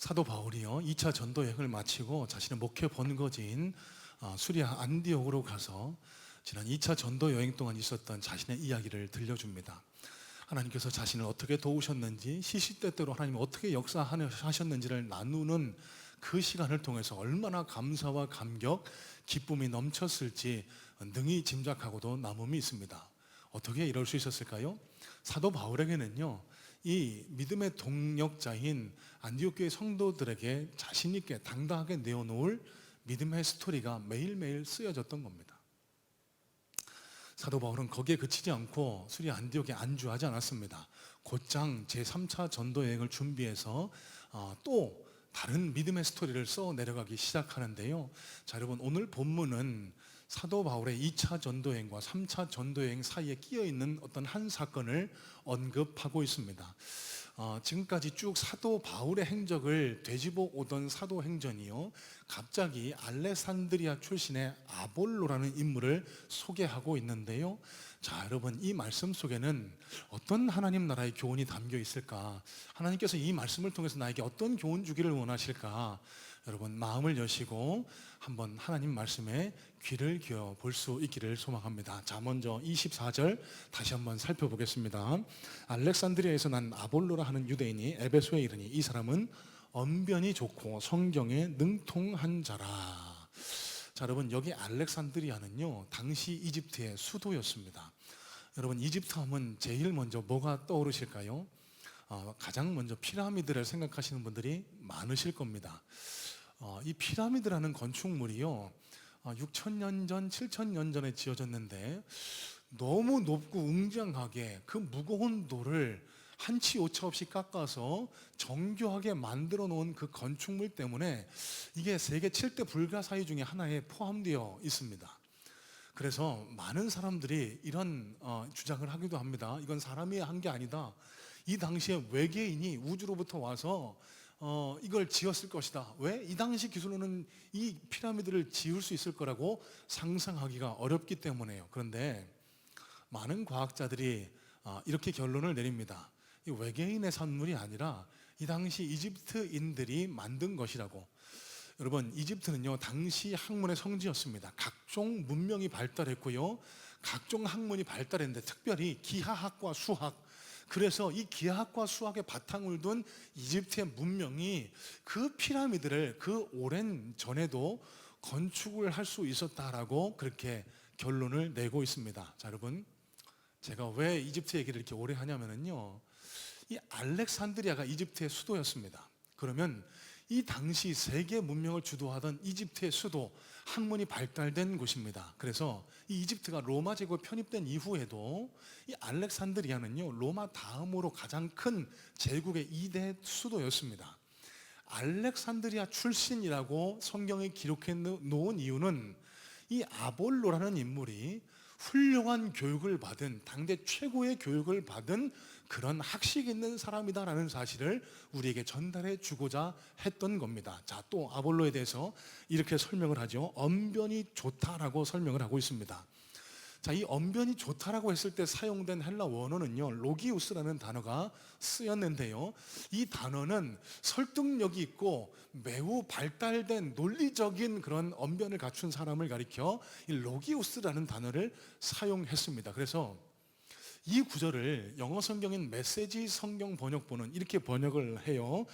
사도 바울이요 2차 전도 여행을 마치고 자신의 목회 본거지인 수리아 안디옥으로 가서 지난 2차 전도 여행 동안 있었던 자신의 이야기를 들려줍니다. 하나님께서 자신을 어떻게 도우셨는지, 시시때때로 하나님이 어떻게 역사하셨는지를 나누는 그 시간을 통해서 얼마나 감사와 감격, 기쁨이 넘쳤을지 능히 짐작하고도 남음이 있습니다. 어떻게 이럴 수 있었을까요? 사도 바울에게는요, 이 믿음의 동력자인 안디옥 교회 성도들에게 자신 있게 당당하게 내어놓을 믿음의 스토리가 매일매일 쓰여졌던 겁니다. 사도 바울은 거기에 그치지 않고 수리아 안디옥에 안주하지 않았습니다. 곧장 제3차 전도 여행을 준비해서 또 다른 믿음의 스토리를 써 내려가기 시작하는데요. 자, 여러분, 오늘 본문은 사도 바울의 2차 전도여행과 3차 전도여행 사이에 끼어있는 어떤 한 사건을 언급하고 있습니다. 지금까지 쭉 사도 바울의 행적을 되짚어 오던 사도행전이요, 갑자기 알렉산드리아 출신의 아볼로라는 인물을 소개하고 있는데요. 자, 여러분, 이 말씀 속에는 어떤 하나님 나라의 교훈이 담겨 있을까? 하나님께서 이 말씀을 통해서 나에게 어떤 교훈 주기를 원하실까? 여러분, 마음을 여시고 한번 하나님 말씀에 귀를 기어 볼 수 있기를 소망합니다. 자, 먼저 24절 다시 한번 살펴보겠습니다. 알렉산드리아에서 난 아볼로라 하는 유대인이 에베소에 이르니 이 사람은 언변이 좋고 성경에 능통한 자라. 자, 여러분, 여기 알렉산드리아는요, 당시 이집트의 수도였습니다. 여러분, 이집트 하면 제일 먼저 뭐가 떠오르실까요? 가장 먼저 피라미드를 생각하시는 분들이 많으실 겁니다. 이 피라미드라는 건축물이요, 6,000년 전, 7,000년 전에 지어졌는데 너무 높고 웅장하게 그 무거운 돌을 한치 오차 없이 깎아서 정교하게 만들어 놓은 그 건축물 때문에 이게 세계 7대 불가사의 중에 하나에 포함되어 있습니다. 그래서 많은 사람들이 이런 주장을 하기도 합니다. 이건 사람이 한 게 아니다. 이 당시에 외계인이 우주로부터 와서 이걸 지었을 것이다. 왜? 이 당시 기술로는 이 피라미드를 지을 수 있을 거라고 상상하기가 어렵기 때문에요. 그런데 많은 과학자들이 이렇게 결론을 내립니다. 이 외계인의 산물이 아니라 이 당시 이집트인들이 만든 것이라고. 여러분, 이집트는요, 당시 학문의 성지였습니다. 각종 문명이 발달했고요, 각종 학문이 발달했는데 특별히 기하학과 수학, 그래서 이 기하학과 수학의 바탕을 둔 이집트의 문명이 그 피라미드를 그 오랜 전에도 건축을 할 수 있었다라고 그렇게 결론을 내고 있습니다. 자, 여러분, 제가 왜 이집트 얘기를 이렇게 오래 하냐면요, 이 알렉산드리아가 이집트의 수도였습니다. 그러면 이 당시 세계 문명을 주도하던 이집트의 수도, 학문이 발달된 곳입니다. 그래서 이 이집트가 로마 제국에 편입된 이후에도 이 알렉산드리아는요, 로마 다음으로 가장 큰 제국의 2대 수도였습니다. 알렉산드리아 출신이라고 성경에 기록해 놓은 이유는 이 아볼로라는 인물이 훌륭한 교육을 받은, 당대 최고의 교육을 받은 그런 학식 있는 사람이다라는 사실을 우리에게 전달해 주고자 했던 겁니다. 자, 또 아볼로에 대해서 이렇게 설명을 하죠. 언변이 좋다라고 설명을 하고 있습니다. 자, 이 언변이 좋다라고 했을 때 사용된 헬라 원어는요, 로기우스라는 단어가 쓰였는데요, 이 단어는 설득력이 있고 매우 발달된 논리적인 그런 언변을 갖춘 사람을 가리켜 이 로기우스라는 단어를 사용했습니다. 그래서 이 구절을 영어 성경인 메시지 성경 번역본은 이렇게 번역을 해요.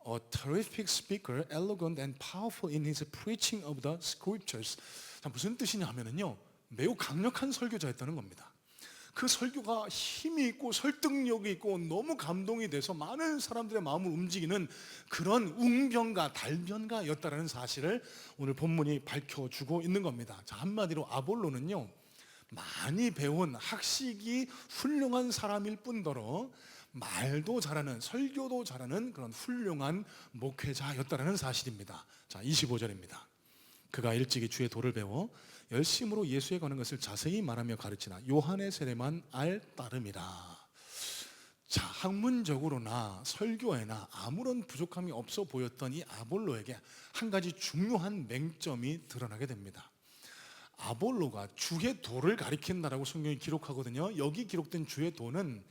A terrific speaker, elegant and powerful in his preaching of the scriptures. 자, 무슨 뜻이냐 하면요, 매우 강력한 설교자였다는 겁니다. 그 설교가 힘이 있고 설득력이 있고 너무 감동이 돼서 많은 사람들의 마음을 움직이는 그런 웅변가, 달변가였다는 사실을 오늘 본문이 밝혀주고 있는 겁니다. 자, 한마디로 아볼로는요, 많이 배운 학식이 훌륭한 사람일 뿐더러 말도 잘하는, 설교도 잘하는 그런 훌륭한 목회자였다는 사실입니다. 자, 25절입니다. 그가 일찍이 주의 도를 배워 열심으로 예수에 관한 것을 자세히 말하며 가르치나 요한의 세례만 알 따름이라. 자, 학문적으로나 설교에나 아무런 부족함이 없어 보였던 이 아볼로에게 한 가지 중요한 맹점이 드러나게 됩니다. 아볼로가 주의 도를 가리킨다라고 성경이 기록하거든요. 여기 기록된 주의 도는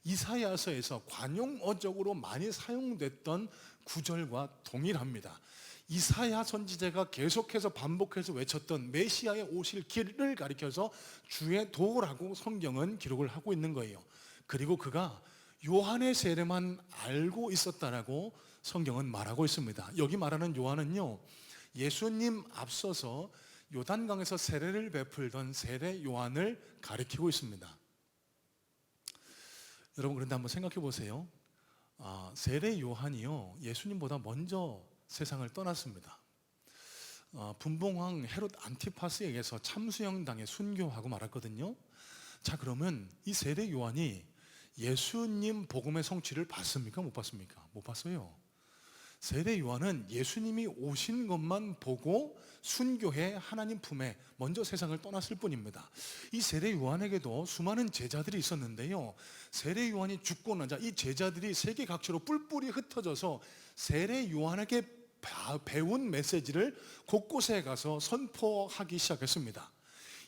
이사야서에서 관용어적으로 많이 사용됐던 구절과 동일합니다. 이사야 선지자가 계속해서 반복해서 외쳤던 메시아의 오실 길을 가리켜서 주의 도라고 성경은 기록을 하고 있는 거예요. 그리고 그가 요한의 세례만 알고 있었다라고 성경은 말하고 있습니다. 여기 말하는 요한은요, 예수님 앞서서 요단강에서 세례를 베풀던 세례 요한을 가리키고 있습니다. 여러분, 그런데 한번 생각해 보세요. 세례 요한이요, 예수님보다 먼저 세상을 떠났습니다. 분봉왕 헤롯 안티파스에게서 참수형당에 순교하고 말았거든요. 자, 그러면 이 세례 요한이 예수님 복음의 성취를 봤습니까? 못 봤습니까? 못 봤어요. 세례 요한은 예수님이 오신 것만 보고 순교해 하나님 품에 먼저 세상을 떠났을 뿐입니다. 이 세례 요한에게도 수많은 제자들이 있었는데요, 세례 요한이 죽고 나자 이 제자들이 세계 각지로 뿔뿔이 흩어져서 세례 요한에게 배운 메시지를 곳곳에 가서 선포하기 시작했습니다.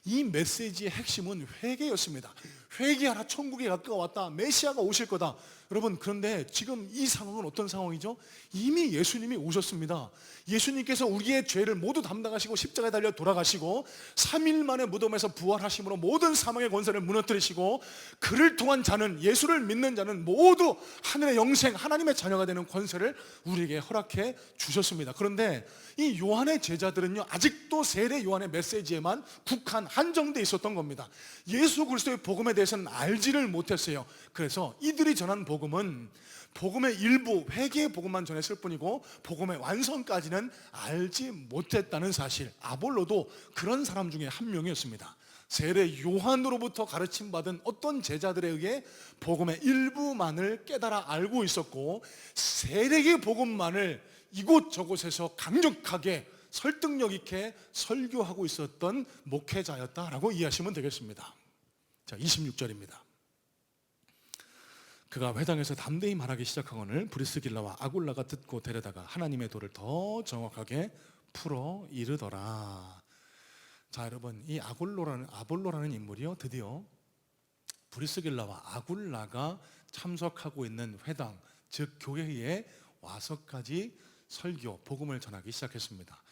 이 메시지의 핵심은 회개였습니다. 회개하라, 천국에 가까웠다, 메시아가 오실 거다. 여러분, 그런데 지금 이 상황은 어떤 상황이죠? 이미 예수님이 오셨습니다. 예수님께서 우리의 죄를 모두 담당하시고 십자가에 달려 돌아가시고 3일 만에 무덤에서 부활하심으로 모든 사망의 권세를 무너뜨리시고, 그를 통한 자는, 예수를 믿는 자는 모두 하늘의 영생, 하나님의 자녀가 되는 권세를 우리에게 허락해 주셨습니다. 그런데 이 요한의 제자들은요, 아직도 세례 요한의 메시지에만 한정돼 있었던 겁니다. 예수 그리스도의 복음에 대해서는 알지를 못했어요. 그래서 이들이 전한 복음은 복음의 일부, 회개의 복음만 전했을 뿐이고 복음의 완성까지는 알지 못했다는 사실. 아볼로도 그런 사람 중에 한 명이었습니다. 세례 요한으로부터 가르침받은 어떤 제자들에 의해 복음의 일부만을 깨달아 알고 있었고, 세례의 복음만을 이곳저곳에서 강력하게 설득력 있게 설교하고 있었던 목회자였다라고 이해하시면 되겠습니다. 자, 26절입니다. 그가 회당에서 담대히 말하기 시작하거늘 브리스길라와 아굴라가 듣고 데려다가 하나님의 도를 더 정확하게 풀어 이르더라. 자, 여러분, 이 아볼로라는 인물이요, 드디어 브리스길라와 아굴라가 참석하고 있는 회당, 즉 교회에 와서까지 설교, 복음을 전하기 시작했습니다.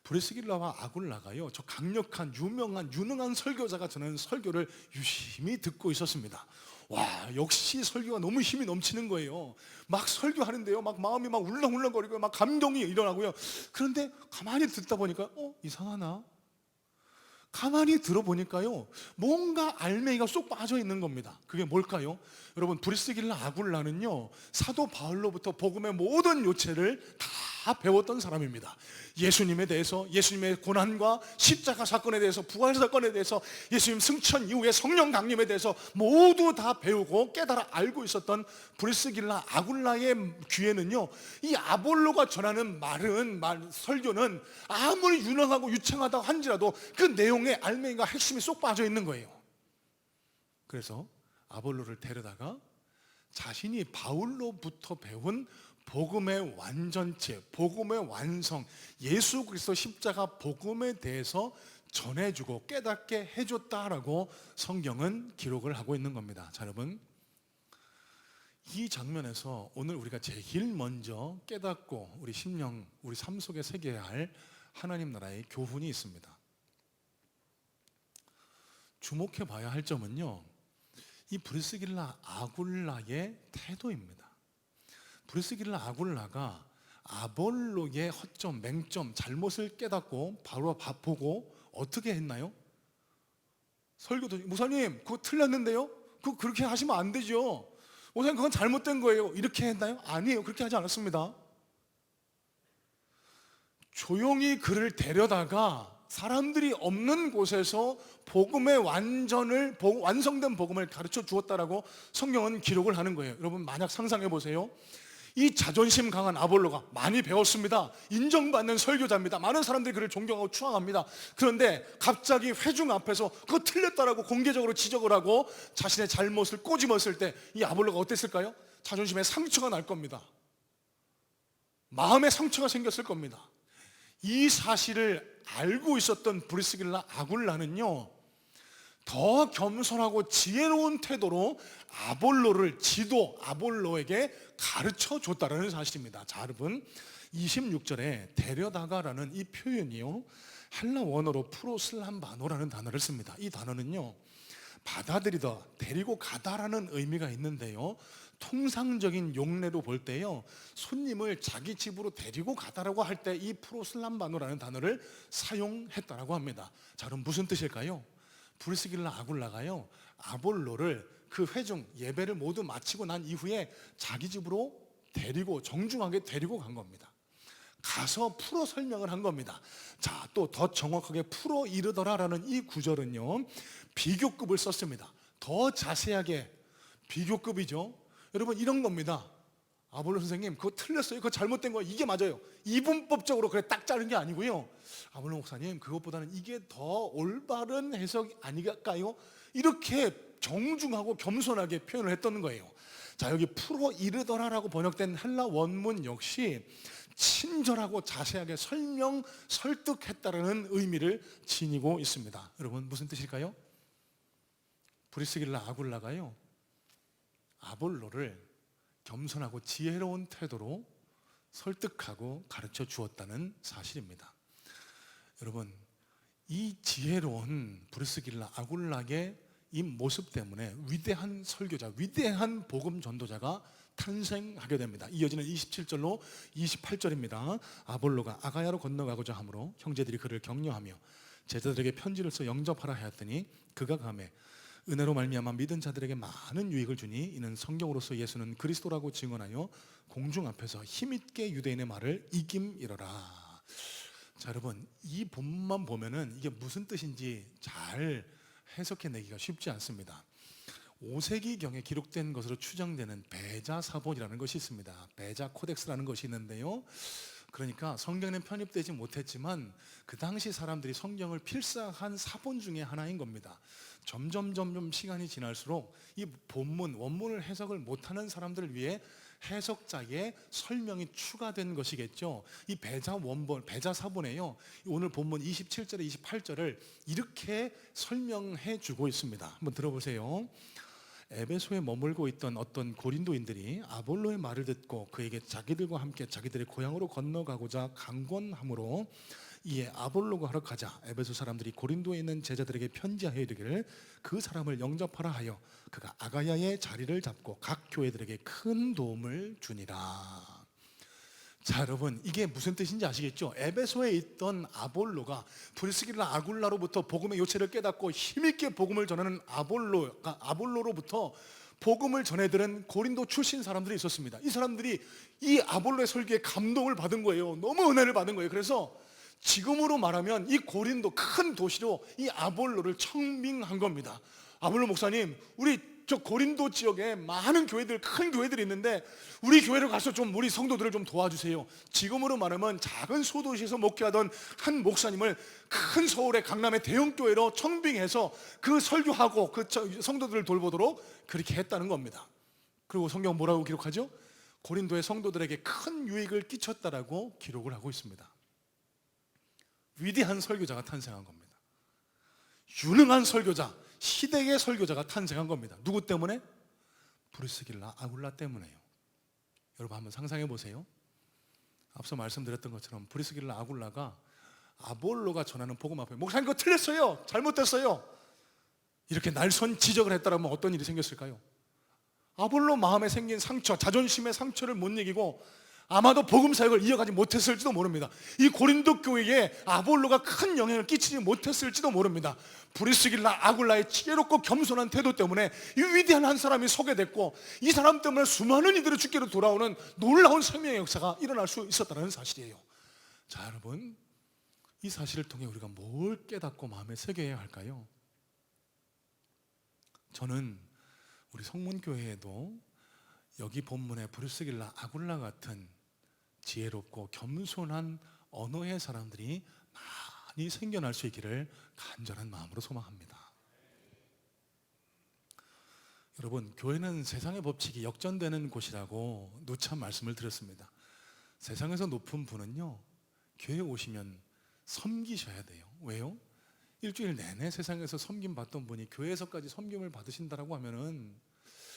브리스길라와 아굴라가요, 저 강력한 유능한 설교자가 전하는 설교를 유심히 듣고 있었습니다. 와, 역시 설교가 너무 힘이 넘치는 거예요. 막 설교하는데요, 막 마음이 막 울렁울렁거리고 막 감동이 일어나고요. 그런데 가만히 듣다 보니까 이상하나? 가만히 들어보니까요, 뭔가 알맹이가 쏙 빠져 있는 겁니다. 그게 뭘까요? 여러분, 브리스길라 아굴라는요, 사도 바울로부터 복음의 모든 요체를 다 배웠던 사람입니다. 예수님에 대해서, 예수님의 고난과 십자가 사건에 대해서, 부활 사건에 대해서, 예수님 승천 이후에 성령 강림에 대해서 모두 다 배우고 깨달아 알고 있었던 브리스길라 아굴라의 귀에는요, 이 아볼로가 전하는 설교는 아무리 유능하고 유창하다고 한지라도 그 내용에 알맹이가 핵심이 쏙 빠져 있는 거예요. 그래서 아볼로를 데려다가 자신이 바울로부터 배운 복음의 완전체, 복음의 완성, 예수 그리스도 십자가 복음에 대해서 전해주고 깨닫게 해줬다라고 성경은 기록을 하고 있는 겁니다. 자, 여러분, 이 장면에서 오늘 우리가 제일 먼저 깨닫고 우리 심령, 우리 삶 속에 새겨야 할 하나님 나라의 교훈이 있습니다. 주목해 봐야 할 점은요, 이 브리스길라 아굴라의 태도입니다. 브리스길라 아굴라가 아볼로의 허점, 맹점, 잘못을 깨닫고 바로 보고 어떻게 했나요? 설교도, 목사님 그거 틀렸는데요? 그렇게 하시면 안 되죠. 목사님 그건 잘못된 거예요. 이렇게 했나요? 아니에요. 그렇게 하지 않았습니다. 조용히 그를 데려다가 사람들이 없는 곳에서 복음의 완성된 복음을 가르쳐 주었다라고 성경은 기록을 하는 거예요. 여러분, 만약 상상해 보세요. 이 자존심 강한 아볼로가 많이 배웠습니다. 인정받는 설교자입니다. 많은 사람들이 그를 존경하고 추앙합니다. 그런데 갑자기 회중 앞에서 그거 틀렸다라고 공개적으로 지적을 하고 자신의 잘못을 꼬집었을 때 이 아볼로가 어땠을까요? 자존심에 상처가 날 겁니다. 마음에 상처가 생겼을 겁니다. 이 사실을 알고 있었던 브리스길라 아굴라는요, 더 겸손하고 지혜로운 태도로 아볼로에게 가르쳐 줬다는 사실입니다. 자, 여러분 26절에 데려다가라는 이 표현이요, 헬라 원어로 프로슬람바노라는 단어를 씁니다. 이 단어는요, 받아들이다, 데리고 가다라는 의미가 있는데요, 통상적인 용례로 볼 때요, 손님을 자기 집으로 데리고 가다라고 할 때 이 프로슬람바노라는 단어를 사용했다라고 합니다. 자, 그럼 무슨 뜻일까요? 브리스길라 아굴라가요, 아볼로를 그 회중 예배를 모두 마치고 난 이후에 자기 집으로 정중하게 데리고 간 겁니다. 가서 풀어 설명을 한 겁니다. 자, 또 더 정확하게 풀어 이르더라라는 이 구절은요, 비교급을 썼습니다. 더 자세하게, 비교급이죠. 여러분, 이런 겁니다. 아볼로 선생님, 그거 틀렸어요. 그거 잘못된 거예요. 이게 맞아요. 이분법적으로 그래 딱 자른 게 아니고요. 아볼로 목사님, 그것보다는 이게 더 올바른 해석이 아닐까요? 이렇게 정중하고 겸손하게 표현을 했던 거예요. 자, 여기 풀어 이르더라라고 번역된 헬라 원문 역시 친절하고 자세하게 설득했다라는 의미를 지니고 있습니다. 여러분, 무슨 뜻일까요? 브리스길라 아굴라가요, 아볼로를 겸손하고 지혜로운 태도로 설득하고 가르쳐 주었다는 사실입니다. 여러분, 이 지혜로운 브리스길라 아굴라의 이 모습 때문에 위대한 설교자, 위대한 복음 전도자가 탄생하게 됩니다. 이어지는 27절로 28절입니다. 아볼로가 아가야로 건너가고자 하므로 형제들이 그를 격려하며 제자들에게 편지를 써 영접하라 하였더니 그가 가매 은혜로 말미암아 믿은 자들에게 많은 유익을 주니 이는 성경으로서 예수는 그리스도라고 증언하여 공중 앞에서 힘있게 유대인의 말을 이김이러라. 자, 여러분, 이 본문만 보면은 이게 무슨 뜻인지 잘 해석해내기가 쉽지 않습니다. 5세기경에 기록된 것으로 추정되는 베자사본이라는 것이 있습니다. 베자 코덱스라는 것이 있는데요, 그러니까 성경에는 편입되지 못했지만 그 당시 사람들이 성경을 필사한 사본 중에 하나인 겁니다. 점점 시간이 지날수록 이 본문, 원문을 해석을 못하는 사람들을 위해 해석자의 설명이 추가된 것이겠죠. 이 베자사본에요, 오늘 본문 27절에 28절을 이렇게 설명해 주고 있습니다. 한번 들어보세요. 에베소에 머물고 있던 어떤 고린도인들이 아볼로의 말을 듣고 그에게 자기들과 함께 자기들의 고향으로 건너가고자 강권함으로 이에 아볼로가 하러 가자 에베소 사람들이 고린도에 있는 제자들에게 편지하여 이르기를 그 사람을 영접하라 하여 그가 아가야의 자리를 잡고 각 교회들에게 큰 도움을 주니라. 자, 여러분, 이게 무슨 뜻인지 아시겠죠? 에베소에 있던 아볼로가 브리스길라 아굴라로부터 복음의 요체를 깨닫고 힘있게 복음을 전하는 아볼로로부터 복음을 전해들은 고린도 출신 사람들이 있었습니다. 이 사람들이 이 아볼로의 설교에 감동을 받은 거예요. 너무 은혜를 받은 거예요. 그래서 지금으로 말하면 이 고린도 큰 도시로 이 아볼로를 청빙한 겁니다. 아볼로 목사님, 우리 저 고린도 지역에 많은 교회들, 큰 교회들이 있는데 우리 교회로 가서 좀 우리 성도들을 좀 도와주세요. 지금으로 말하면 작은 소도시에서 목회하던 한 목사님을 큰 서울의 강남의 대형 교회로 청빙해서 그 설교하고 그 성도들을 돌보도록 그렇게 했다는 겁니다. 그리고 성경 뭐라고 기록하죠? 고린도의 성도들에게 큰 유익을 끼쳤다라고 기록을 하고 있습니다. 위대한 설교자가 탄생한 겁니다. 유능한 설교자, 시대의 설교자가 탄생한 겁니다. 누구 때문에? 브리스길라 아굴라 때문에요. 여러분, 한번 상상해 보세요. 앞서 말씀드렸던 것처럼 브리스길라 아굴라가 아볼로가 전하는 복음 앞에 목사님 그거 틀렸어요, 잘못됐어요, 이렇게 날선 지적을 했다면 어떤 일이 생겼을까요? 아볼로 마음에 생긴 상처, 자존심의 상처를 못 이기고 아마도 복음 사역을 이어가지 못했을지도 모릅니다. 이 고린도 교회에 아볼로가 큰 영향을 끼치지 못했을지도 모릅니다. 브리스길라 아굴라의 지혜롭고 겸손한 태도 때문에 이 위대한 한 사람이 소개됐고 이 사람 때문에 수많은 이들이 주께로 돌아오는 놀라운 생명의 역사가 일어날 수 있었다는 사실이에요. 자, 여러분, 이 사실을 통해 우리가 뭘 깨닫고 마음에 새겨야 할까요? 저는 우리 성문교회에도 여기 본문의 브리스길라 아굴라 같은 지혜롭고 겸손한 언어의 사람들이 많이 생겨날 수 있기를 간절한 마음으로 소망합니다. 여러분, 교회는 세상의 법칙이 역전되는 곳이라고 누차 말씀을 드렸습니다. 세상에서 높은 분은요, 교회에 오시면 섬기셔야 돼요. 왜요? 일주일 내내 세상에서 섬김 받던 분이 교회에서까지 섬김을 받으신다라고 하면은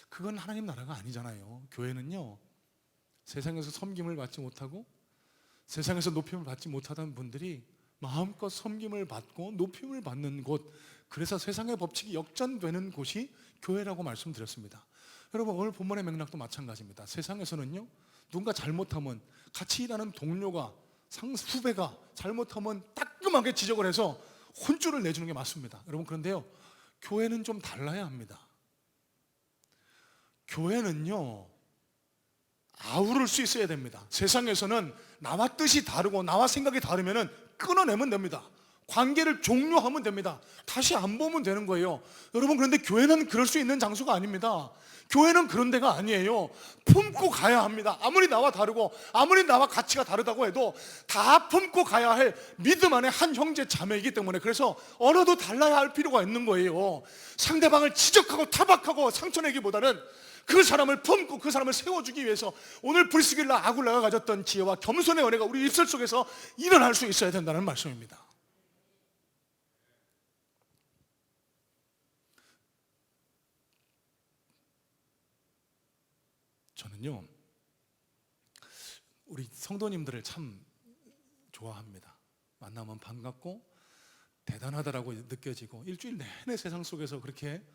그건 하나님 나라가 아니잖아요. 교회는요, 세상에서 섬김을 받지 못하고 세상에서 높임을 받지 못하던 분들이 마음껏 섬김을 받고 높임을 받는 곳, 그래서 세상의 법칙이 역전되는 곳이 교회라고 말씀드렸습니다. 여러분, 오늘 본문의 맥락도 마찬가지입니다. 세상에서는요, 누군가 잘못하면 같이 일하는 동료가, 후배가 잘못하면 따끔하게 지적을 해서 혼쭐을 내주는 게 맞습니다. 여러분, 그런데요, 교회는 좀 달라야 합니다. 교회는요, 아우를 수 있어야 됩니다. 세상에서는 나와 뜻이 다르고 나와 생각이 다르면 끊어내면 됩니다. 관계를 종료하면 됩니다. 다시 안 보면 되는 거예요. 여러분, 그런데 교회는 그럴 수 있는 장소가 아닙니다. 교회는 그런 데가 아니에요. 품고 가야 합니다. 아무리 나와 다르고 아무리 나와 가치가 다르다고 해도 다 품고 가야 할 믿음 안에 한 형제 자매이기 때문에, 그래서 언어도 달라야 할 필요가 있는 거예요. 상대방을 지적하고 타박하고 상처내기보다는 그 사람을 품고 그 사람을 세워주기 위해서 오늘 브리스길라 아굴라가 가졌던 지혜와 겸손의 은혜가 우리 입술 속에서 일어날 수 있어야 된다는 말씀입니다. 저는요, 우리 성도님들을 참 좋아합니다. 만나면 반갑고 대단하다라고 느껴지고, 일주일 내내 세상 속에서 그렇게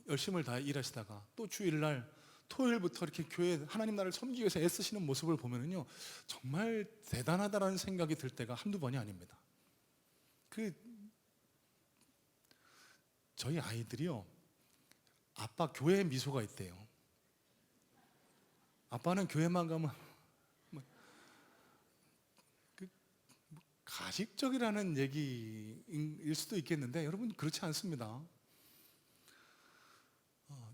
열심을 다해 일하시다가 또 주일날 토요일부터 이렇게 교회 하나님 나라를 섬기기 위해서 애쓰시는 모습을 보면은요, 정말 대단하다라는 생각이 들 때가 한두 번이 아닙니다. 저희 아이들이요, 아빠 교회에 미소가 있대요. 아빠는 교회만 가면 가식적이라는 얘기일 수도 있겠는데, 여러분, 그렇지 않습니다.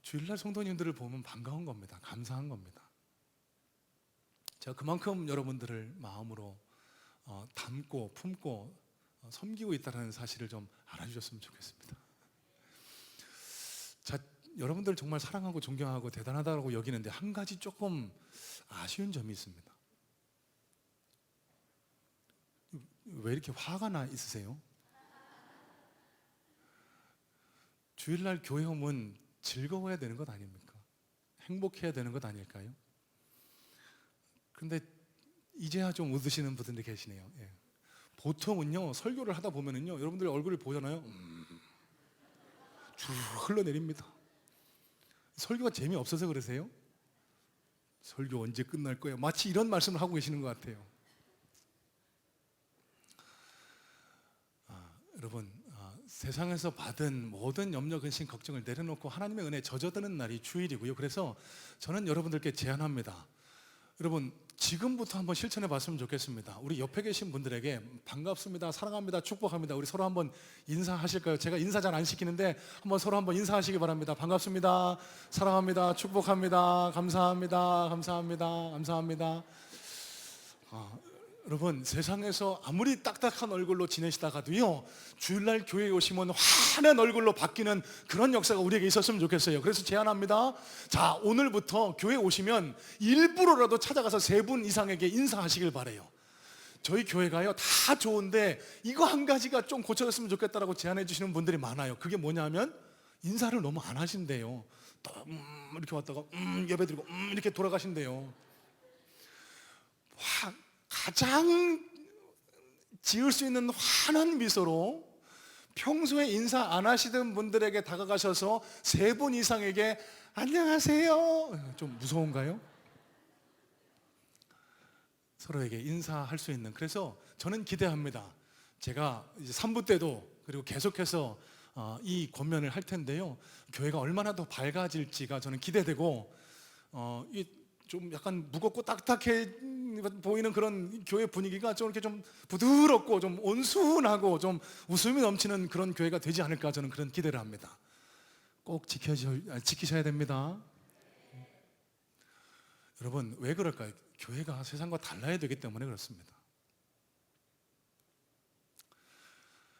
주일날 성도님들을 보면 반가운 겁니다. 감사한 겁니다. 제가 그만큼 여러분들을 마음으로 담고 품고 섬기고 있다는 사실을 좀 알아주셨으면 좋겠습니다. 자, 여러분들 정말 사랑하고 존경하고 대단하다고 여기는데 한 가지 조금 아쉬운 점이 있습니다. 왜 이렇게 화가 나 있으세요? 주일날 교회 오면 즐거워야 되는 것 아닙니까? 행복해야 되는 것 아닐까요? 그런데 이제야 좀 웃으시는 분들이 계시네요. 예. 보통은요, 설교를 하다 보면은요, 여러분들의 얼굴을 보잖아요. 쭉 흘러내립니다. 설교가 재미없어서 그러세요? 설교 언제 끝날 거예요? 마치 이런 말씀을 하고 계시는 것 같아요. 여러분, 세상에서 받은 모든 염려, 근심, 걱정을 내려놓고 하나님의 은혜에 젖어드는 날이 주일이고요. 그래서 저는 여러분들께 제안합니다. 여러분, 지금부터 한번 실천해 봤으면 좋겠습니다. 우리 옆에 계신 분들에게 반갑습니다, 사랑합니다, 축복합니다, 우리 서로 한번 인사하실까요? 제가 인사 잘 안 시키는데 한번 서로 한번 인사하시기 바랍니다. 반갑습니다, 사랑합니다, 축복합니다, 감사합니다, 감사합니다, 감사합니다. 여러분, 세상에서 아무리 딱딱한 얼굴로 지내시다가도요, 주일날 교회에 오시면 환한 얼굴로 바뀌는 그런 역사가 우리에게 있었으면 좋겠어요. 그래서 제안합니다. 자, 오늘부터 교회에 오시면 일부러라도 찾아가서 3분 이상에게 인사하시길 바래요. 저희 교회가요, 다 좋은데 이거 한 가지가 좀 고쳐졌으면 좋겠다라고 제안해 주시는 분들이 많아요. 그게 뭐냐면 인사를 너무 안 하신대요. 또 이렇게 왔다가 예배드리고 이렇게 돌아가신대요. 가장 지을 수 있는 환한 미소로 평소에 인사 안 하시던 분들에게 다가가셔서 3분 이상에게 안녕하세요. 좀 무서운가요? 서로에게 인사할 수 있는, 그래서 저는 기대합니다. 제가 이제 3부 때도 그리고 계속해서 이 권면을 할 텐데요, 교회가 얼마나 더 밝아질지가 저는 기대되고, 좀 약간 무겁고 딱딱해 보이는 그런 교회 분위기가 좀 이렇게 좀 부드럽고 좀 온순하고 좀 웃음이 넘치는 그런 교회가 되지 않을까, 저는 그런 기대를 합니다. 꼭 지키셔야 됩니다. 여러분, 왜 그럴까요? 교회가 세상과 달라야 되기 때문에 그렇습니다.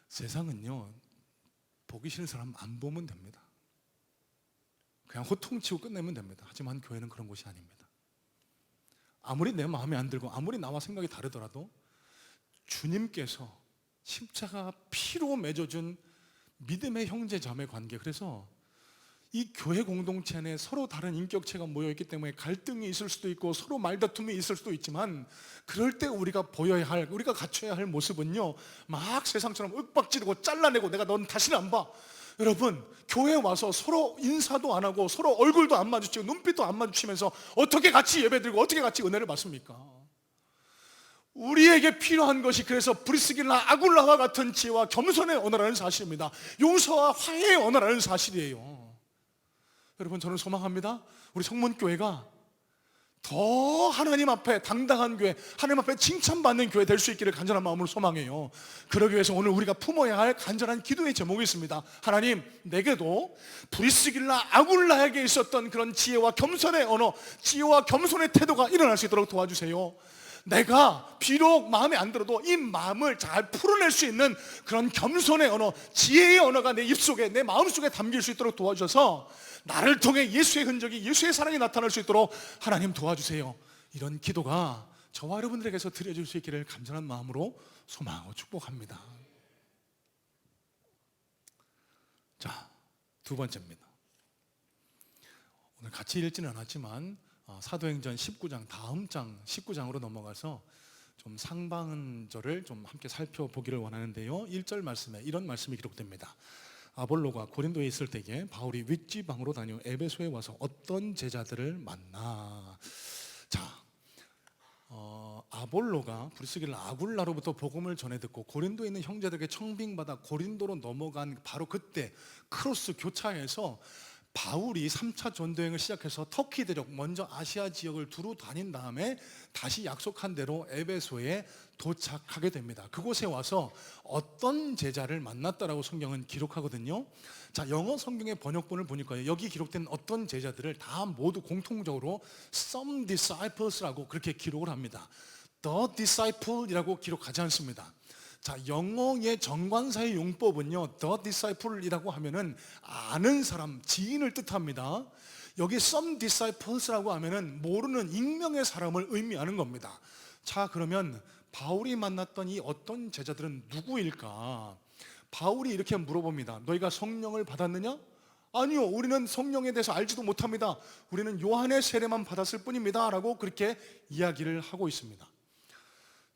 세상은요, 보기 싫은 사람 안 보면 됩니다. 그냥 호통치고 끝내면 됩니다. 하지만 교회는 그런 곳이 아닙니다. 아무리 내 마음에 안 들고 아무리 나와 생각이 다르더라도 주님께서 십자가 피로 맺어준 믿음의 형제 자매 관계. 그래서 이 교회 공동체 안에 서로 다른 인격체가 모여있기 때문에 갈등이 있을 수도 있고 서로 말다툼이 있을 수도 있지만, 그럴 때 우리가 보여야 할, 우리가 갖춰야 할 모습은요, 막 세상처럼 윽박지르고 잘라내고 내가 넌 다시는 안 봐. 여러분, 교회 와서 서로 인사도 안 하고 서로 얼굴도 안 마주치고 눈빛도 안 마주치면서 어떻게 같이 예배드리고 어떻게 같이 은혜를 받습니까? 우리에게 필요한 것이 그래서 브리스길라 아굴라와 같은 지혜와 겸손의 언어라는 사실입니다. 용서와 화해의 언어라는 사실이에요. 여러분, 저는 소망합니다. 우리 성문교회가 더 하나님 앞에 당당한 교회, 하나님 앞에 칭찬받는 교회 될 수 있기를 간절한 마음으로 소망해요. 그러기 위해서 오늘 우리가 품어야 할 간절한 기도의 제목이 있습니다. 하나님, 내게도 브리스길라 아굴라에게 있었던 그런 지혜와 겸손의 언어, 지혜와 겸손의 태도가 일어날 수 있도록 도와주세요. 내가 비록 마음에 안 들어도 이 마음을 잘 풀어낼 수 있는 그런 겸손의 언어, 지혜의 언어가 내 입속에, 내 마음속에 담길 수 있도록 도와주셔서 나를 통해 예수의 흔적이, 예수의 사랑이 나타날 수 있도록 하나님 도와주세요. 이런 기도가 저와 여러분들에게서 드려질 수 있기를 간절한 마음으로 소망하고 축복합니다. 자, 두 번째입니다. 오늘 같이 읽지는 않았지만 사도행전 19장, 다음 장 19장으로 넘어가서 좀 상반절을 좀 함께 살펴보기를 원하는데요, 1절 말씀에 이런 말씀이 기록됩니다. 아볼로가 고린도에 있을 때에 바울이 윗지방으로 다녀 에베소에 와서 어떤 제자들을 만나. 자, 아볼로가 브리스길라 아굴라로부터 복음을 전해 듣고 고린도에 있는 형제들에게 청빙받아 고린도로 넘어간 바로 그때 크로스 교차에서 바울이 3차 전도행을 시작해서 터키 대륙, 먼저 아시아 지역을 두루 다닌 다음에 다시 약속한 대로 에베소에 도착하게 됩니다. 그곳에 와서 어떤 제자를 만났다라고 성경은 기록하거든요. 자, 영어 성경의 번역본을 보니까 여기 기록된 어떤 제자들을 다 모두 공통적으로 some disciples라고 그렇게 기록을 합니다. the disciple이라고 기록하지 않습니다. 자, 영어의 정관사의 용법은요, the disciple이라고 하면은 아는 사람, 지인을 뜻합니다. 여기 some disciples라고 하면은 모르는 익명의 사람을 의미하는 겁니다. 자, 그러면 바울이 만났던 이 어떤 제자들은 누구일까? 바울이 이렇게 물어봅니다. 너희가 성령을 받았느냐? 아니요, 우리는 성령에 대해서 알지도 못합니다. 우리는 요한의 세례만 받았을 뿐입니다 라고 그렇게 이야기를 하고 있습니다.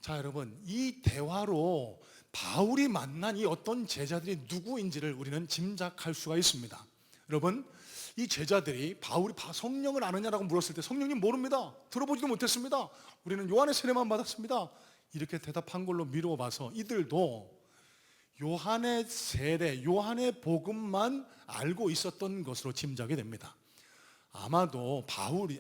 자, 여러분, 이 대화로 바울이 만난 이 어떤 제자들이 누구인지를 우리는 짐작할 수가 있습니다. 여러분, 이 제자들이 바울이 성령을 아느냐라고 물었을 때 성령님 모릅니다, 들어보지도 못했습니다, 우리는 요한의 세례만 받았습니다, 이렇게 대답한 걸로 미루어 봐서 이들도 요한의 세례, 요한의 복음만 알고 있었던 것으로 짐작이 됩니다. 아마도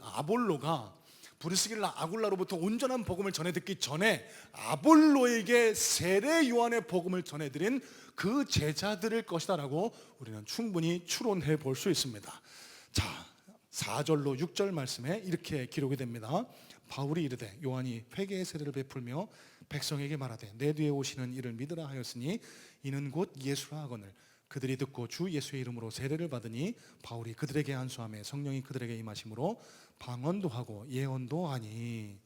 아볼로가 브리스길라 아굴라로부터 온전한 복음을 전해 듣기 전에 아볼로에게 세례 요한의 복음을 전해드린 그 제자들일 것이다라고 우리는 충분히 추론해 볼 수 있습니다. 자, 4절로 6절 말씀에 이렇게 기록이 됩니다. 바울이 이르되 요한이 회개의 세례를 베풀며 백성에게 말하되 내 뒤에 오시는 이를 믿으라 하였으니 이는 곧 예수라 하거늘 그들이 듣고 주 예수의 이름으로 세례를 받으니 바울이 그들에게 안수하며 성령이 그들에게 임하심으로 방언도 하고 예언도 하니.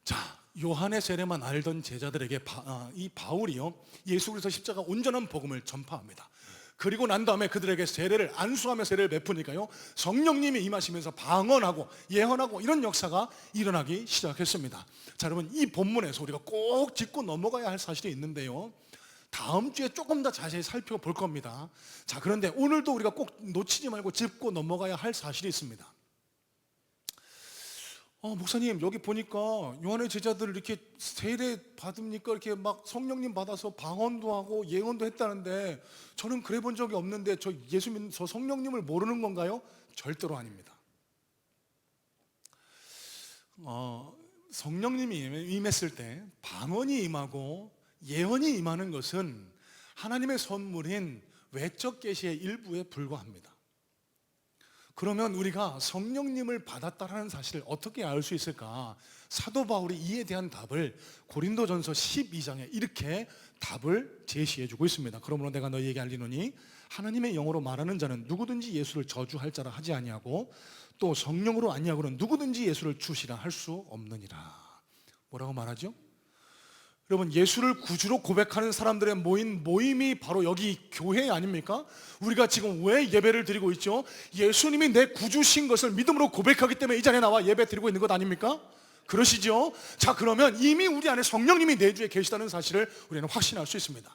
자, 요한의 세례만 알던 제자들에게 이 바울이요, 예수 그리스도 십자가 온전한 복음을 전파합니다. 그리고 난 다음에 그들에게 세례를 안수하며 세례를 베푸니까요, 성령님이 임하시면서 방언하고 예언하고 이런 역사가 일어나기 시작했습니다. 자, 여러분, 이 본문에서 우리가 꼭 짚고 넘어가야 할 사실이 있는데요, 다음 주에 조금 더 자세히 살펴볼 겁니다. 자, 그런데 오늘도 우리가 꼭 놓치지 말고 짚고 넘어가야 할 사실이 있습니다. 목사님, 여기 보니까 요한의 제자들 이렇게 세례 받으니까 이렇게 막 성령님 받아서 방언도 하고 예언도 했다는데 저는 그래 본 적이 없는데 저 성령님을 모르는 건가요? 절대로 아닙니다. 성령님이 임했을 때 방언이 임하고 예언이 임하는 것은 하나님의 선물인 외적 계시의 일부에 불과합니다. 그러면 우리가 성령님을 받았다라는 사실을 어떻게 알 수 있을까? 사도 바울이 이에 대한 답을 고린도전서 12장에 이렇게 답을 제시해 주고 있습니다. 그러므로 내가 너희에게 알리노니 하나님의 영으로 말하는 자는 누구든지 예수를 저주할 자라 하지 아니하고 또 성령으로 아니하고는 누구든지 예수를 주시라 할 수 없느니라. 뭐라고 말하죠? 여러분, 예수를 구주로 고백하는 사람들의 모임이 바로 여기 교회 아닙니까? 우리가 지금 왜 예배를 드리고 있죠? 예수님이 내 구주신 것을 믿음으로 고백하기 때문에 이 자리에 나와 예배 드리고 있는 것 아닙니까? 그러시죠? 자, 그러면 이미 우리 안에 성령님이 내주에 계시다는 사실을 우리는 확신할 수 있습니다.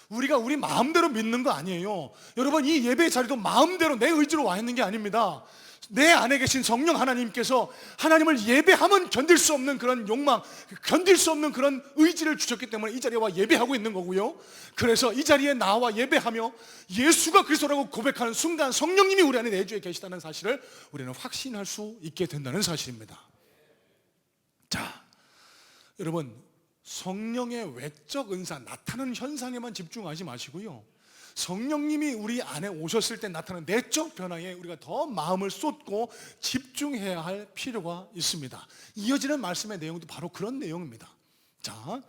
우리가 우리 마음대로 믿는 거 아니에요. 여러분, 이 예배 자리도 마음대로 내 의지로 와 있는 게 아닙니다. 내 안에 계신 성령 하나님께서 하나님을 예배하면 견딜 수 없는 그런 욕망, 견딜 수 없는 그런 의지를 주셨기 때문에 이 자리에 와 예배하고 있는 거고요. 그래서 이 자리에 나와 예배하며 예수가 그리스도라고 고백하는 순간 성령님이 우리 안에 내주에 계시다는 사실을 우리는 확신할 수 있게 된다는 사실입니다. 자, 여러분, 성령의 외적 은사, 나타나는 현상에만 집중하지 마시고요, 성령님이 우리 안에 오셨을 때 나타나는 내적 변화에 우리가 더 마음을 쏟고 집중해야 할 필요가 있습니다. 이어지는 말씀의 내용도 바로 그런 내용입니다. 자,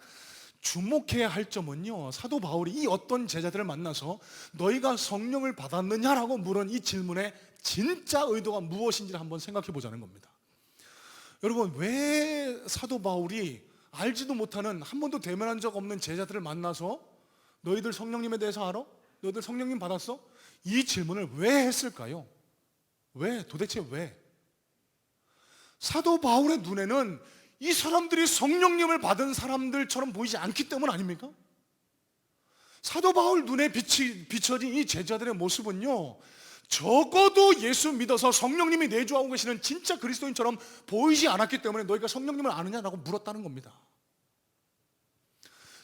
주목해야 할 점은요, 사도 바울이 이 어떤 제자들을 만나서 너희가 성령을 받았느냐라고 물은 이 질문의 진짜 의도가 무엇인지를 한번 생각해 보자는 겁니다. 여러분, 왜 사도 바울이 알지도 못하는, 한 번도 대면한 적 없는 제자들을 만나서 너희들 성령님에 대해서 알아? 너희들 성령님 받았어? 이 질문을 왜 했을까요? 왜? 도대체 왜? 사도 바울의 눈에는 이 사람들이 성령님을 받은 사람들처럼 보이지 않기 때문 아닙니까? 사도 바울 눈에 비춰진 이 제자들의 모습은요, 적어도 예수 믿어서 성령님이 내주하고 계시는 진짜 그리스도인처럼 보이지 않았기 때문에 너희가 성령님을 아느냐라고 물었다는 겁니다.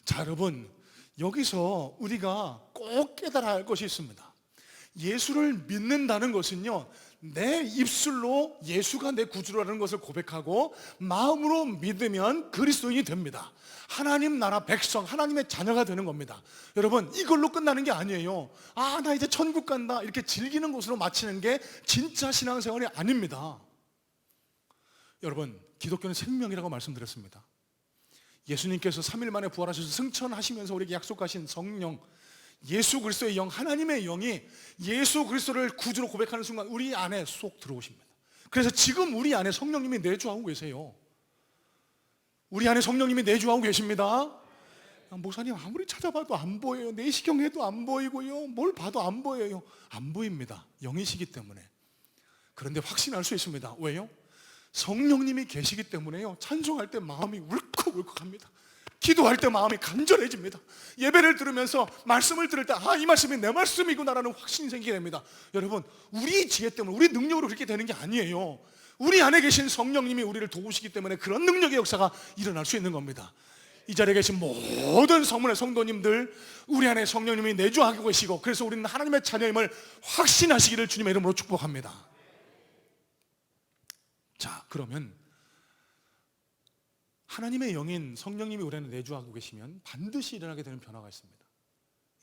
자, 여러분, 여기서 우리가 꼭 깨달아야 할 것이 있습니다. 예수를 믿는다는 것은요, 내 입술로 예수가 내 구주라는 것을 고백하고 마음으로 믿으면 그리스도인이 됩니다. 하나님 나라 백성, 하나님의 자녀가 되는 겁니다. 여러분, 이걸로 끝나는 게 아니에요. 아, 나 이제 천국 간다, 이렇게 즐기는 것으로 마치는 게 진짜 신앙생활이 아닙니다. 여러분, 기독교는 생명이라고 말씀드렸습니다. 예수님께서 3일 만에 부활하셔서 승천하시면서 우리에게 약속하신 성령, 예수 그리스도의 영, 하나님의 영이 예수 그리스도를 구주로 고백하는 순간 우리 안에 쏙 들어오십니다. 그래서 지금 우리 안에 성령님이 내주하고 계세요. 우리 안에 성령님이 내주하고 계십니다. 목사님, 아무리 찾아봐도 안 보여요. 내시경 해도 안 보이고요, 뭘 봐도 안 보여요. 안 보입니다. 영이시기 때문에. 그런데 확신할 수 있습니다. 왜요? 성령님이 계시기 때문에요, 찬송할 때 마음이 울컥울컥합니다. 기도할 때 마음이 간절해집니다. 예배를 들으면서 말씀을 들을 때, 아, 이 말씀이 내 말씀이구나라는 확신이 생기게 됩니다. 여러분, 우리 지혜 때문에, 우리 능력으로 그렇게 되는 게 아니에요. 우리 안에 계신 성령님이 우리를 도우시기 때문에 그런 능력의 역사가 일어날 수 있는 겁니다. 이 자리에 계신 모든 성문의 성도님들, 우리 안에 성령님이 내주하고 계시고, 그래서 우리는 하나님의 자녀임을 확신하시기를 주님의 이름으로 축복합니다. 자, 그러면 하나님의 영인 성령님이 우리 안에 내주하고 계시면 반드시 일어나게 되는 변화가 있습니다.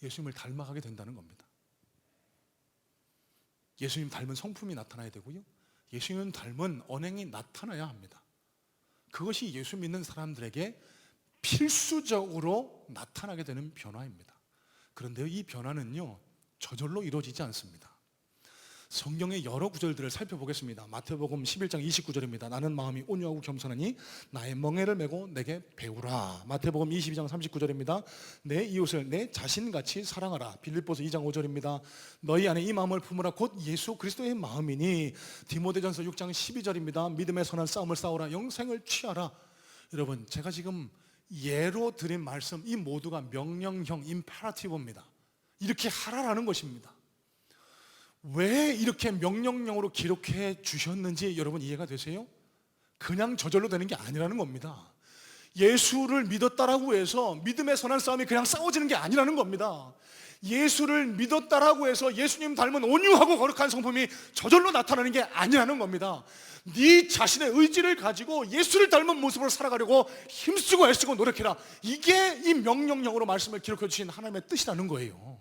예수님을 닮아가게 된다는 겁니다. 예수님 닮은 성품이 나타나야 되고요, 예수님 닮은 언행이 나타나야 합니다. 그것이 예수 믿는 사람들에게 필수적으로 나타나게 되는 변화입니다. 그런데 이 변화는요, 저절로 이루어지지 않습니다. 성경의 여러 구절들을 살펴보겠습니다. 마태복음 11장 29절입니다. 나는 마음이 온유하고 겸손하니 나의 멍에를 메고 내게 배우라. 마태복음 22장 39절입니다. 내 이웃을 내 자신같이 사랑하라. 빌립보서 2장 5절입니다. 너희 안에 이 마음을 품으라. 곧 예수 그리스도의 마음이니. 디모데전서 6장 12절입니다. 믿음의 선한 싸움을 싸우라. 영생을 취하라. 여러분, 제가 지금 예로 드린 말씀, 이 모두가 명령형, 임페라티브입니다. 이렇게 하라라는 것입니다. 왜 이렇게 명령형으로 기록해 주셨는지 여러분 이해가 되세요? 그냥 저절로 되는 게 아니라는 겁니다. 예수를 믿었다라고 해서 믿음의 선한 싸움이 그냥 싸워지는 게 아니라는 겁니다. 예수를 믿었다라고 해서 예수님 닮은 온유하고 거룩한 성품이 저절로 나타나는 게 아니라는 겁니다. 네 자신의 의지를 가지고 예수를 닮은 모습으로 살아가려고 힘쓰고 애쓰고 노력해라. 이게 이 명령형으로 말씀을 기록해 주신 하나님의 뜻이라는 거예요.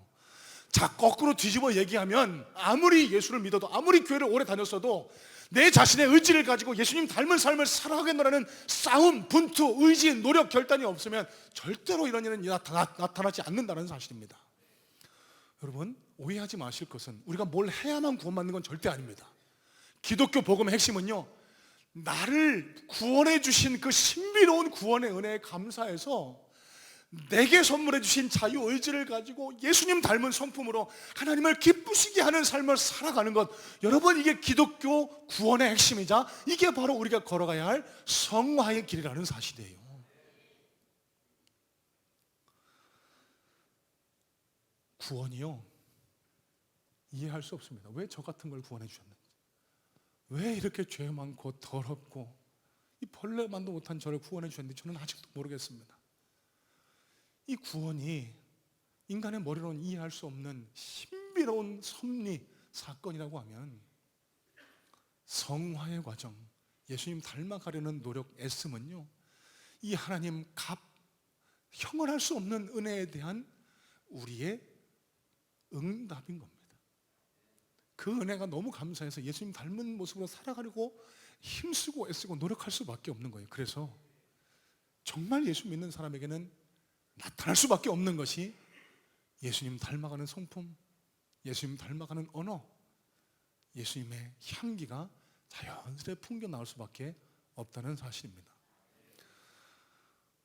자, 거꾸로 뒤집어 얘기하면 아무리 예수를 믿어도, 아무리 교회를 오래 다녔어도 내 자신의 의지를 가지고 예수님 닮은 삶을 살아가겠노라는 싸움, 분투, 의지, 노력, 결단이 없으면 절대로 이런 일은 나타나지 않는다는 사실입니다. 여러분, 오해하지 마실 것은 우리가 뭘 해야만 구원받는 건 절대 아닙니다. 기독교 복음의 핵심은요, 나를 구원해 주신 그 신비로운 구원의 은혜에 감사해서 내게 선물해 주신 자유의지를 가지고 예수님 닮은 성품으로 하나님을 기쁘시게 하는 삶을 살아가는 것, 여러분, 이게 기독교 구원의 핵심이자 이게 바로 우리가 걸어가야 할 성화의 길이라는 사실이에요. 구원이요, 이해할 수 없습니다. 왜 저 같은 걸 구원해 주셨는지, 왜 이렇게 죄 많고 더럽고 이 벌레만도 못한 저를 구원해 주셨는지 저는 아직도 모르겠습니다. 이 구원이 인간의 머리로는 이해할 수 없는 신비로운 섭리 사건이라고 하면, 성화의 과정, 예수님 닮아가려는 노력, 애씀은요, 이 하나님 형언할 수 없는 은혜에 대한 우리의 응답인 겁니다. 그 은혜가 너무 감사해서 예수님 닮은 모습으로 살아가려고 힘쓰고 애쓰고 노력할 수밖에 없는 거예요. 그래서 정말 예수 믿는 사람에게는 나타날 수밖에 없는 것이 예수님 닮아가는 성품, 예수님 닮아가는 언어, 예수님의 향기가 자연스레 풍겨 나올 수밖에 없다는 사실입니다.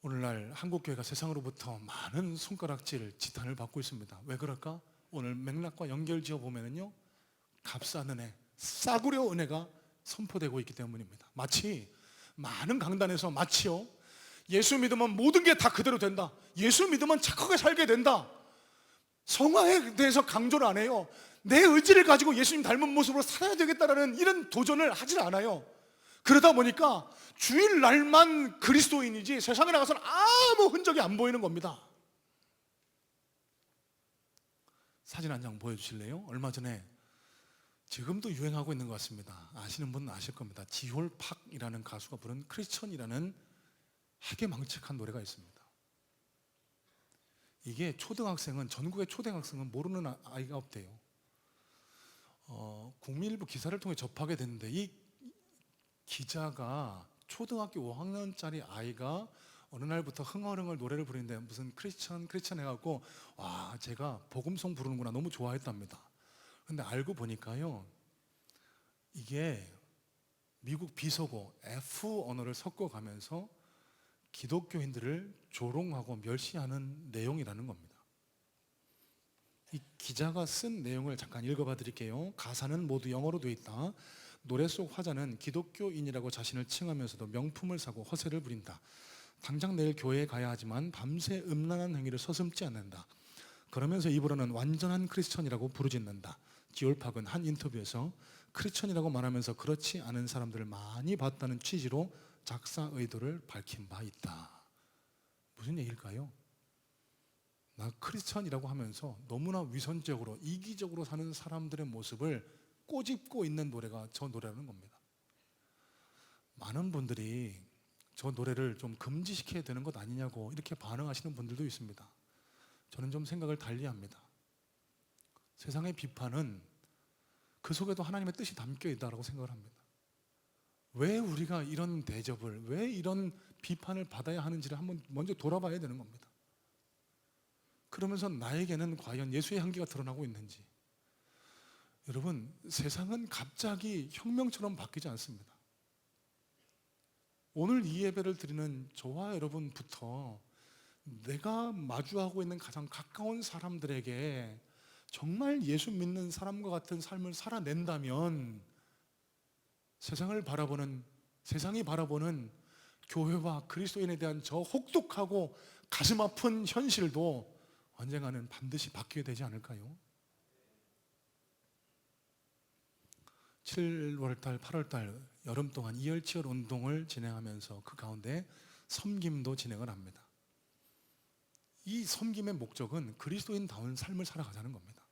오늘날 한국교회가 세상으로부터 많은 손가락질, 지탄을 받고 있습니다. 왜 그럴까? 오늘 맥락과 연결지어 보면요, 값싼 은혜, 싸구려 은혜가 선포되고 있기 때문입니다. 마치 많은 강단에서 마치요, 예수 믿으면 모든 게 다 그대로 된다, 예수 믿으면 착하게 살게 된다, 성화에 대해서 강조를 안 해요. 내 의지를 가지고 예수님 닮은 모습으로 살아야 되겠다라는 이런 도전을 하질 않아요. 그러다 보니까 주일날만 그리스도인이지 세상에 나가서는 아무 흔적이 안 보이는 겁니다. 사진 한 장 보여주실래요? 얼마 전에, 지금도 유행하고 있는 것 같습니다. 아시는 분은 아실 겁니다. 지홀팍이라는 가수가 부른 크리스천이라는 해괴망측한 노래가 있습니다. 이게 초등학생은, 전국의 초등학생은 모르는 아이가 없대요. 국민일보 기사를 통해 접하게 됐는데, 이 기자가 초등학교 5학년짜리 아이가 어느 날부터 흥얼흥얼 노래를 부르는데 무슨 크리스천 해갖고, 와, 제가 복음송 부르는구나, 너무 좋아했답니다. 근데 알고 보니까요, 이게 미국 비속어 F 언어를 섞어가면서 기독교인들을 조롱하고 멸시하는 내용이라는 겁니다. 이 기자가 쓴 내용을 잠깐 읽어봐 드릴게요. 가사는 모두 영어로 되어 있다. 노래 속 화자는 기독교인이라고 자신을 칭하면서도 명품을 사고 허세를 부린다. 당장 내일 교회에 가야 하지만 밤새 음란한 행위를 서슴지 않는다. 그러면서 입으로는 완전한 크리스천이라고 부르짖는다. 지올팍은 한 인터뷰에서 크리스천이라고 말하면서 그렇지 않은 사람들을 많이 봤다는 취지로 작사 의도를 밝힌 바 있다. 무슨 얘기일까요? 나 크리스천이라고 하면서 너무나 위선적으로, 이기적으로 사는 사람들의 모습을 꼬집고 있는 노래가 저 노래라는 겁니다. 많은 분들이 저 노래를 좀 금지시켜야 되는 것 아니냐고 이렇게 반응하시는 분들도 있습니다. 저는 좀 생각을 달리합니다. 세상의 비판은 그 속에도 하나님의 뜻이 담겨 있다고 생각을 합니다. 왜 우리가 이런 대접을, 왜 이런 비판을 받아야 하는지를 한번 먼저 돌아봐야 되는 겁니다. 그러면서 나에게는 과연 예수의 향기가 드러나고 있는지. 여러분, 세상은 갑자기 혁명처럼 바뀌지 않습니다. 오늘 이 예배를 드리는 저와 여러분부터 내가 마주하고 있는 가장 가까운 사람들에게 정말 예수 믿는 사람과 같은 삶을 살아낸다면, 세상이 바라보는 교회와 그리스도인에 대한 저 혹독하고 가슴 아픈 현실도 언젠가는 반드시 바뀌게 되지 않을까요? 7월달, 8월달 여름 동안 이열치열 운동을 진행하면서 그 가운데 섬김도 진행을 합니다. 이 섬김의 목적은 그리스도인다운 삶을 살아가자는 겁니다.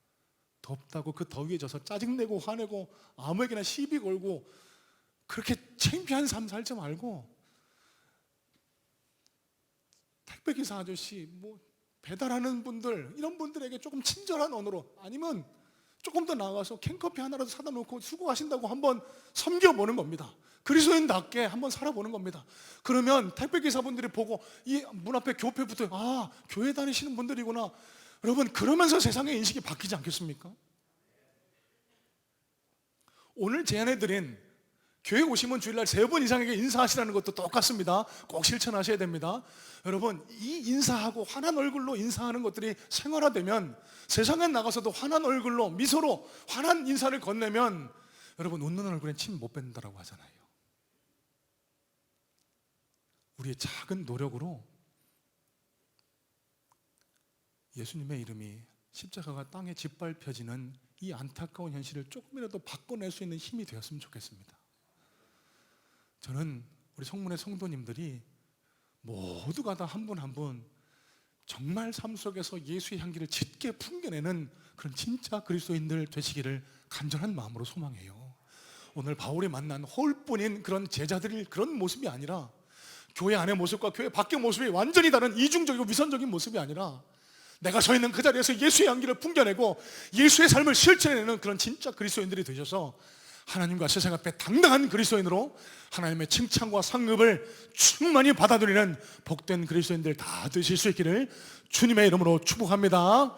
덥다고 그 더위에 져서 짜증내고 화내고 아무에게나 시비 걸고 그렇게 창피한 삶 살지 말고, 택배기사 아저씨, 배달하는 분들, 이런 분들에게 조금 친절한 언어로, 아니면 조금 더 나아가서 캔커피 하나라도 사다 놓고 수고하신다고 한번 섬겨보는 겁니다. 그리스도인답게 한번 살아보는 겁니다. 그러면 택배기사분들이 보고 이 문 앞에 교패 붙어요. 아, 교회 다니시는 분들이구나. 여러분, 그러면서 세상의 인식이 바뀌지 않겠습니까? 오늘 제안해드린 교회 오시면 주일날 3번 이상에게 인사하시라는 것도 똑같습니다. 꼭 실천하셔야 됩니다. 여러분, 이 인사하고 환한 얼굴로 인사하는 것들이 생활화되면 세상에 나가서도 환한 얼굴로, 미소로 환한 인사를 건네면 여러분, 웃는 얼굴엔 침 못 뱉는다라고 하잖아요. 우리의 작은 노력으로 예수님의 이름이, 십자가가 땅에 짓밟혀지는 이 안타까운 현실을 조금이라도 바꿔낼 수 있는 힘이 되었으면 좋겠습니다. 저는 우리 성문의 성도님들이 모두가 다 한 분 한 분 정말 삶 속에서 예수의 향기를 짙게 풍겨내는 그런 진짜 그리스도인들 되시기를 간절한 마음으로 소망해요. 오늘 바울이 만난 홀뿐인 그런 제자들의 그런 모습이 아니라, 교회 안의 모습과 교회 밖의 모습이 완전히 다른 이중적이고 위선적인 모습이 아니라, 내가 서 있는 그 자리에서 예수의 향기를 풍겨내고 예수의 삶을 실천해내는 그런 진짜 그리스도인들이 되셔서 하나님과 세상 앞에 당당한 그리스도인으로 하나님의 칭찬과 상급을 충만히 받아들이는 복된 그리스도인들 다 되실 수 있기를 주님의 이름으로 축복합니다.